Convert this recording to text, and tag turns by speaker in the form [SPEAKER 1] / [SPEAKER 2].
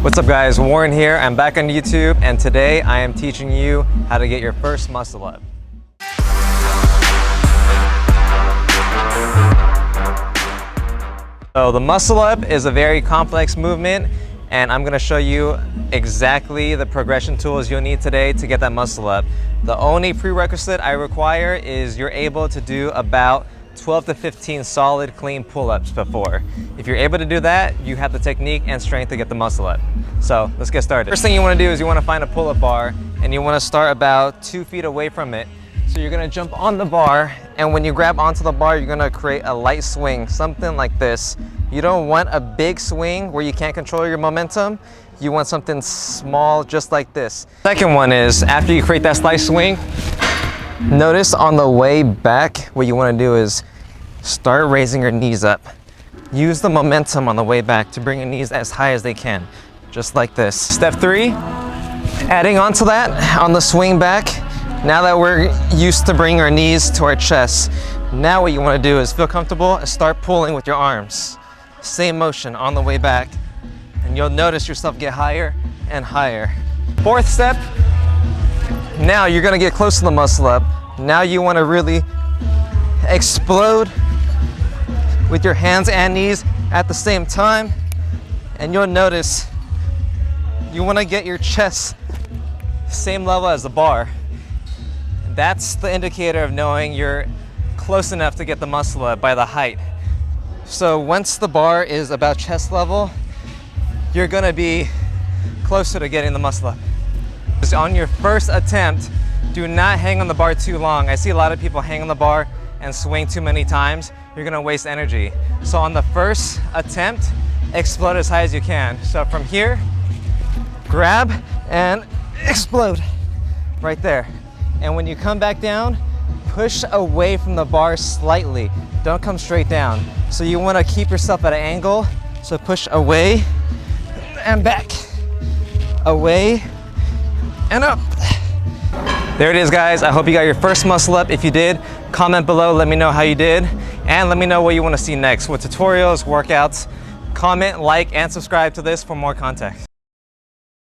[SPEAKER 1] What's up guys, Warren here. I'm back on YouTube and today I am teaching you how to get your first muscle up. So the muscle up is a very complex movement and I'm going to show you exactly the progression tools you'll need today to get that muscle up. The only prerequisite I require is you're able to do about 12 to 15 solid clean pull-ups before. If you're able to do that, you have the technique and strength to get the muscle up. So let's get started. First thing you want to do is you want to find a pull-up bar and you want to start about 2 feet away from it. So you're going to jump on the bar, and when you grab onto the bar, you're going to create a light swing, something like this. You don't want a big swing where you can't control your momentum. You want something small just like this. Second one is after you create that slight swing, notice on the way back, what you want to do is start raising your knees up. Use the momentum on the way back to bring your knees as high as they can, just like this. Step 3, adding on to that on the swing back. Now that we're used to bringing our knees to our chest, now what you want to do is feel comfortable and start pulling with your arms. Same motion on the way back, and you'll notice yourself get higher and higher. Fourth step, now you're going to get close to the muscle up. Now you want to really explode with your hands and knees at the same time, and you'll notice you want to get your chest same level as the bar. That's the indicator of knowing you're close enough to get the muscle up by the height. So once the bar is about chest level, you're going to be closer to getting the muscle up. Just on your first attempt, do not hang on the bar too long. I see a lot of people hang on the bar and swing too many times. You're going to waste energy. So on the first attempt, explode as high as you can. So from here, grab and explode right there. And when you come back down, push away from the bar slightly. Don't come straight down. So you want to keep yourself at an angle. So push away and back, away and up. There it is, guys. I hope you got your first muscle up. If you did, comment below, let me know how you did, and let me know what you want to see next. What tutorials, workouts. Comment, like, and subscribe to this for more content.